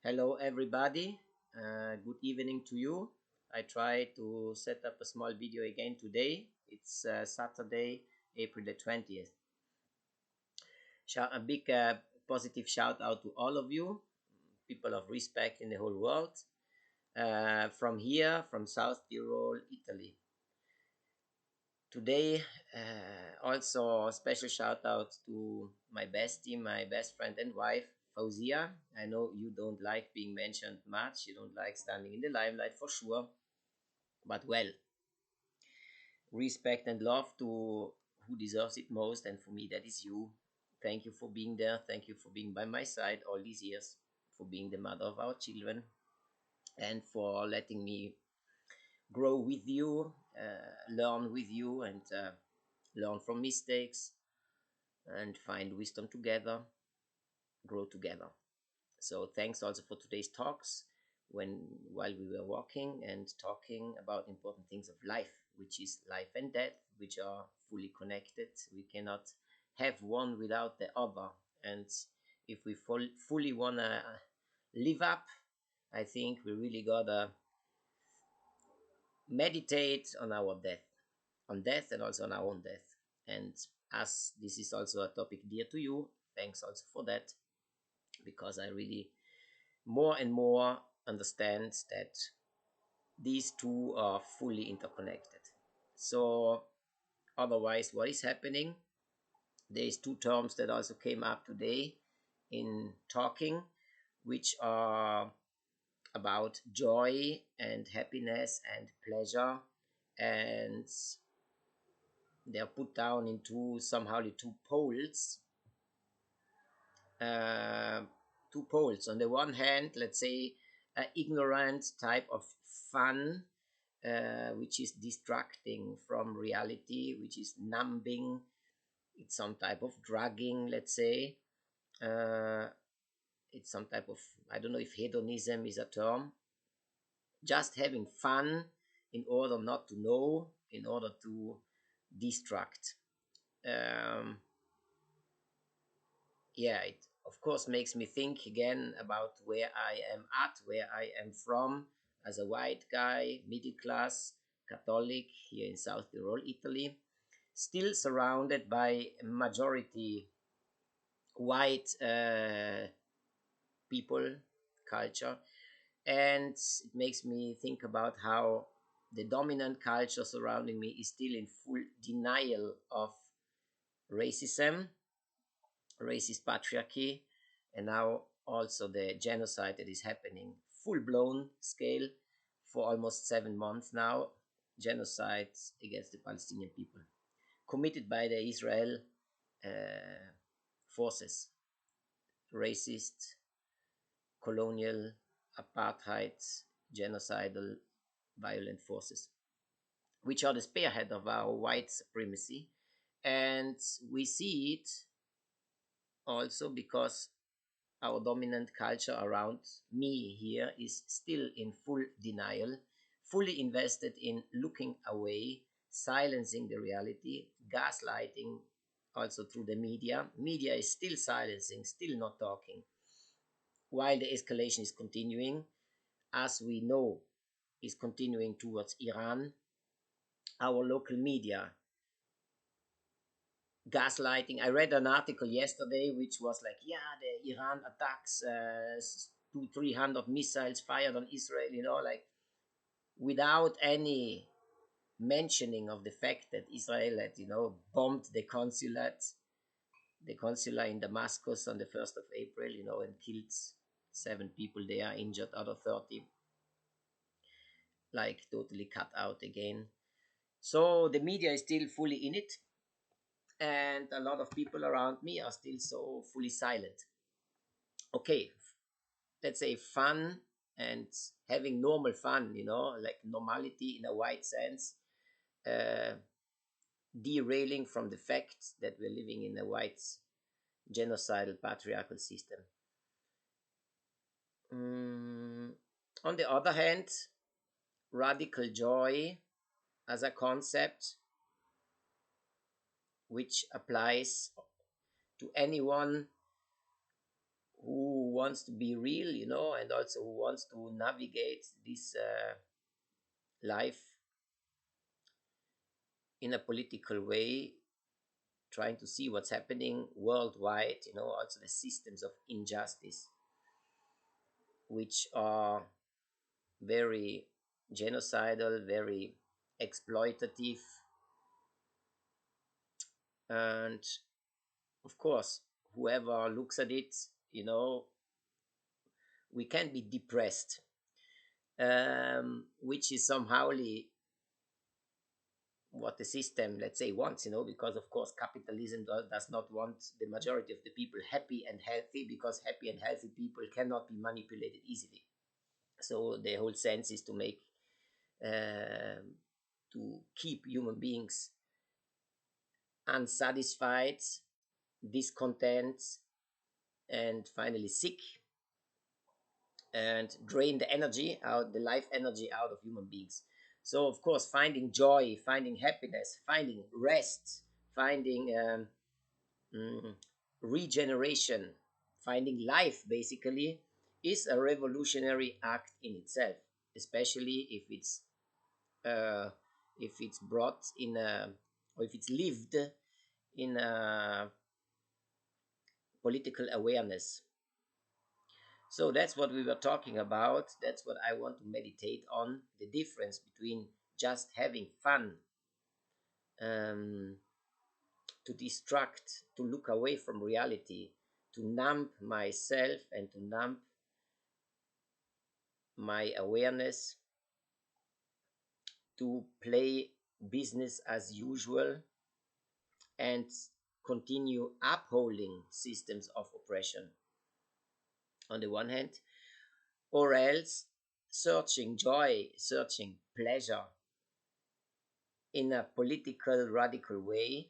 Hello, everybody. Good evening to you. I try to set up a small video again today. It's Saturday, April the 20th. A big positive shout out to all of you, people of respect in the whole world. From here, from South Tyrol, Italy. Today, also a special shout out to my bestie, my best friend and wife, Fauzia. I know you don't like being mentioned much, you don't like standing in the limelight for sure, but well, respect and love to who deserves it most, and for me, that is you. Thank you for being there. Thank you for being by my side all these years, for being the mother of our children, and for letting me grow with you, learn with you, and learn from mistakes and find wisdom together, grow together. So thanks also for today's talks when while we were walking and talking about important things of life, which is life and death, which are fully connected. We cannot have one without the other. And if we fully wanna live up, I think we really gotta meditate on death and also on our own death. And as this is also a topic dear to you, thanks also for that, because I really more and more understand that these two are fully interconnected. So otherwise, what is happening? There is two terms that also came up today in talking, which are about joy and happiness and pleasure, and they are put down into somehow the two poles. Uh, Two poles. On the one hand, let's say an ignorant type of fun, which is distracting from reality, which is numbing. It's some type of drugging, let's say. It's some type of, I don't know if hedonism is a term. Just having fun in order not to know, in order to distract. Yeah, it of course makes me think again about where I am at, where I am from as a white guy, middle class, Catholic here in South Tyrol, Italy, still surrounded by majority white people, culture. And it makes me think about how the dominant culture surrounding me is still in full denial of racism, racist patriarchy, and now also the genocide that is happening full blown scale for almost 7 months now. Genocide against the Palestinian people committed by the Israel forces, racist, colonial, apartheid, genocidal, violent forces, which are the spearhead of our white supremacy. And we see it also because our dominant culture around me here is still in full denial, fully invested in looking away, silencing the reality, gaslighting also through the media. Media is still silencing, still not talking, while the escalation is continuing, as we know, is continuing towards Iran. Our local media gaslighting. I read an article yesterday which was like, yeah, the Iran attacks, 200-300 missiles fired on Israel, like without any mentioning of the fact that Israel had, bombed the consulate in Damascus on the 1st of April, and killed 7 people there, injured other 30, like totally cut out again. So the media is still fully in it, and a lot of people around me are still so fully silent. Okay, let's say fun and having normal fun, like normality in a wide sense, uh, derailing from the fact that we're living in a white genocidal patriarchal system. On the other hand, radical joy as a concept which applies to anyone who wants to be real, and also who wants to navigate this life in a political way, trying to see what's happening worldwide, also the systems of injustice, which are very genocidal, very exploitative, and of course, whoever looks at it, you know, we can be depressed, which is somehow what the system, let's say, wants, because of course capitalism does not want the majority of the people happy and healthy, because happy and healthy people cannot be manipulated easily. So the whole sense is to make to keep human beings unsatisfied, discontent, and finally sick, and drain the energy out, the life energy out of human beings. So of course, finding joy, finding happiness, finding rest, finding mm, regeneration, finding life, basically, is a revolutionary act in itself, especially uh, if it's brought in a, or if it's lived in a political awareness. So that's what we were talking about. That's what I want to meditate on, the difference between just having fun, um, to distract, to look away from reality, to numb myself and to numb my awareness, to play business as usual and continue upholding systems of oppression on the one hand, or else searching joy, searching pleasure in a political radical way,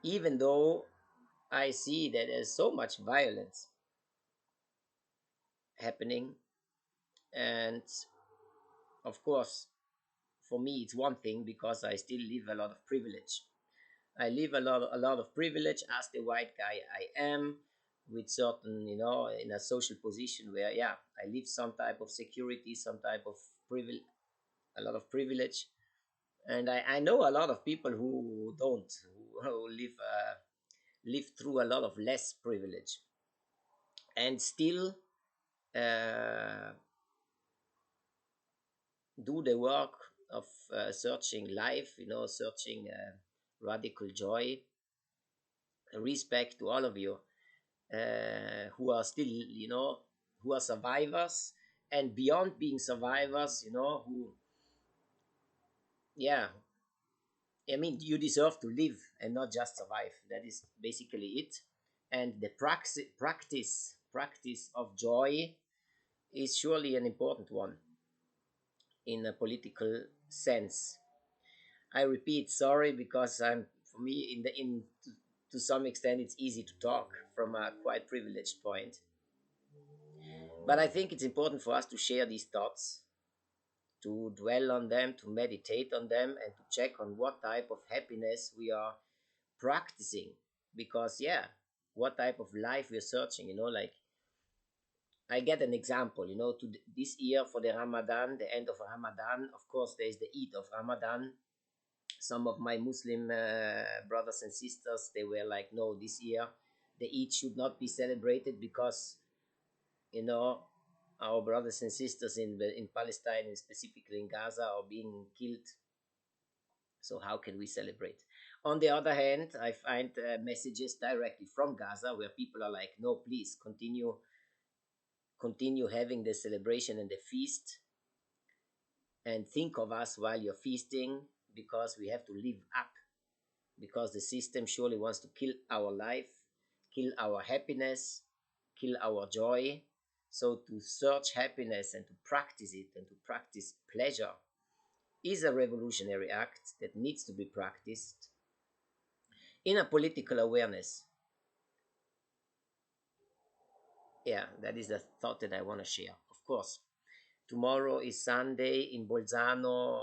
even though I see that there's so much violence happening. And of course, for me, it's one thing because I still live a lot of privilege. I live a lot of privilege as the white guy I am, with certain, in a social position where, yeah, I live some type of security, some type of privilege, a lot of privilege. And I know a lot of people who don't, who live through a lot of less privilege, and still uh, do the work of searching life, searching radical joy, respect to all of you who are still, who are survivors, and beyond being survivors, who, yeah, I mean, you deserve to live and not just survive. That is basically it. And the practice of joy is surely an important one in a political sense. I repeat, sorry, because for me, to some extent, it's easy to talk from a quite privileged point. But I think it's important for us to share these thoughts, to dwell on them, to meditate on them, and to check on what type of happiness we are practicing. Because, yeah, what type of life we're searching, like, I get an example, this year for the Ramadan, the end of Ramadan, of course, there is the Eid of Ramadan. Some of my Muslim brothers and sisters, they were like, no, this year the Eid should not be celebrated because, you know, our brothers and sisters in Palestine and specifically in Gaza are being killed. So how can we celebrate? On the other hand, I find messages directly from Gaza where people are like, no, please continue having the celebration and the feast, and think of us while you're feasting, because we have to live up, because the system surely wants to kill our life, kill our happiness, kill our joy. So to search happiness and to practice it and to practice pleasure is a revolutionary act that needs to be practiced in a political awareness. Yeah, that is the thought that I want to share. Of course, tomorrow is Sunday in Bolzano.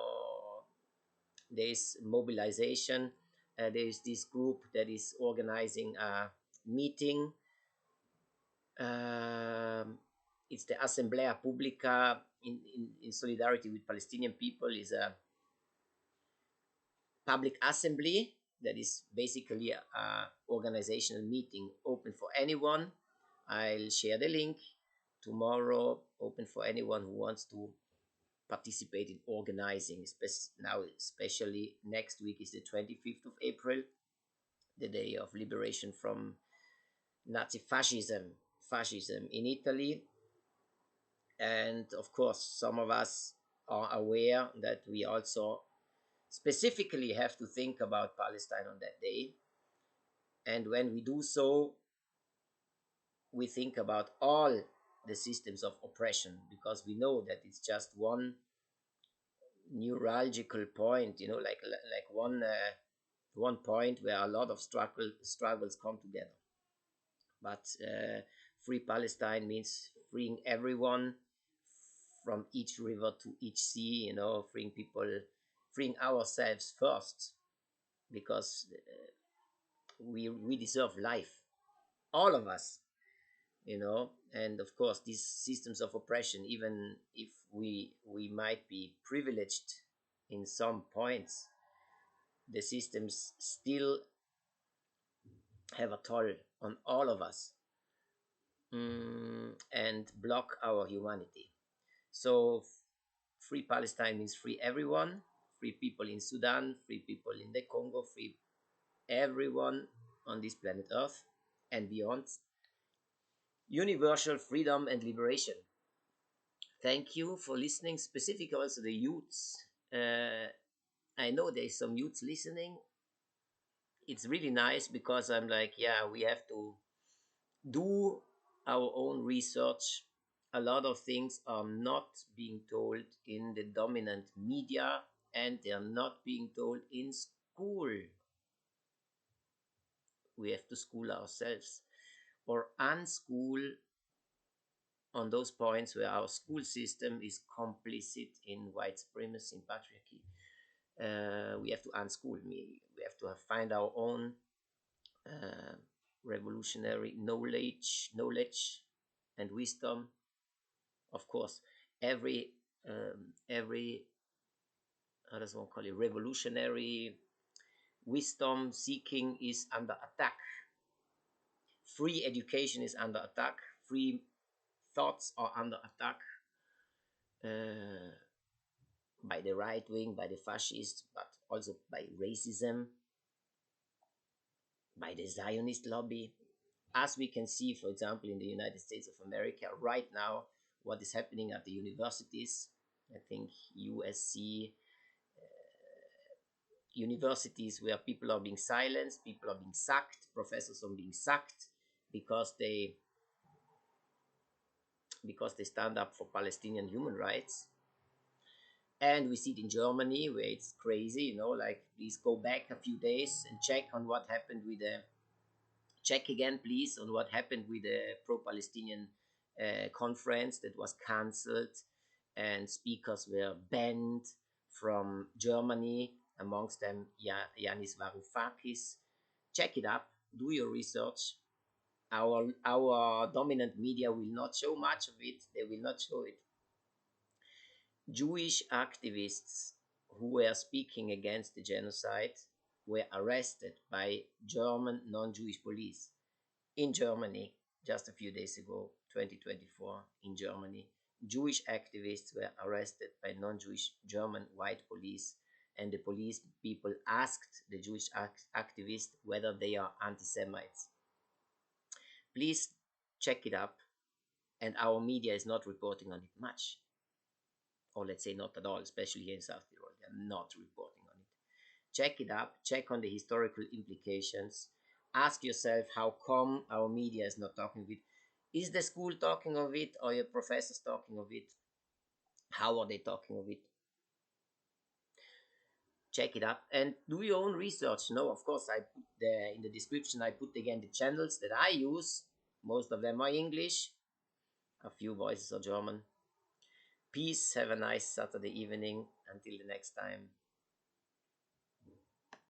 There is mobilization. There is this group that is organizing a meeting Um, it's the Assemblea Pública in solidarity with Palestinian people, is a public assembly that is basically a organizational meeting open for anyone. I'll share the link tomorrow, open for anyone who wants to participate in organizing. Now, especially next week is the 25th of April, the day of liberation from Nazi fascism in Italy. And of course, some of us are aware that we also specifically have to think about Palestine on that day. And when we do so, we think about all the systems of oppression, because we know that it's just one neurological point, like one point where a lot of struggles come together. But free Palestine means freeing everyone from each river to each sea, freeing people, freeing ourselves first, because we deserve life, all of us, and of course these systems of oppression, even if we might be privileged in some points, the systems still have a toll on all of us, and block our humanity. So free Palestine means free everyone, free people in Sudan, free people in the Congo, free everyone on this planet Earth and beyond. Universal freedom and liberation. Thank you for listening, specifically also the youths. I know there's some youths listening. It's really nice, because I'm like, yeah, we have to do our own research. A lot of things are not being told in the dominant media, and they are not being told in school. We have to school ourselves, or unschool on those points where our school system is complicit in white supremacy and patriarchy. We have to unschool me. We have to find our own uh, revolutionary knowledge and wisdom. Of course, every how does one call it, revolutionary wisdom seeking is under attack. Free education is under attack. Free thoughts are under attack, uh, by the right wing, by the fascists, but also by racism, by the Zionist lobby. As we can see, for example, in the United States of America right now, what is happening at the universities. I think USC, universities where people are being silenced, people are being sacked, professors are being sacked because they stand up for Palestinian human rights. And we see it in Germany, where it's crazy, like, please go back a few days and check on what happened with the check again, please, on what happened with the pro-Palestinian conference that was cancelled, and speakers were banned from Germany, amongst them Yanis Varoufakis. Check it up, do your research. Our dominant media will not show much of it. They will not show it. Jewish activists who were speaking against the genocide were arrested by German non-Jewish police in Germany just a few days ago, 2024, in Germany. Jewish activists were arrested by non-Jewish German white police, and the police people asked the Jewish activists whether they are anti-Semites. Please check it up, and our media is not reporting on it much, or let's say not at all, especially here in South Tyrol. They are not reporting on it. Check it up, check on the historical implications. Ask yourself, how come our media is not talking of it? Is the school talking of it, or your professors talking of it? How are they talking of it? Check it up and do your own research. No, of course, I put in the description, I put again the channels that I use. Most of them are English, a few voices are German. Peace, have a nice Saturday evening. Until the next time.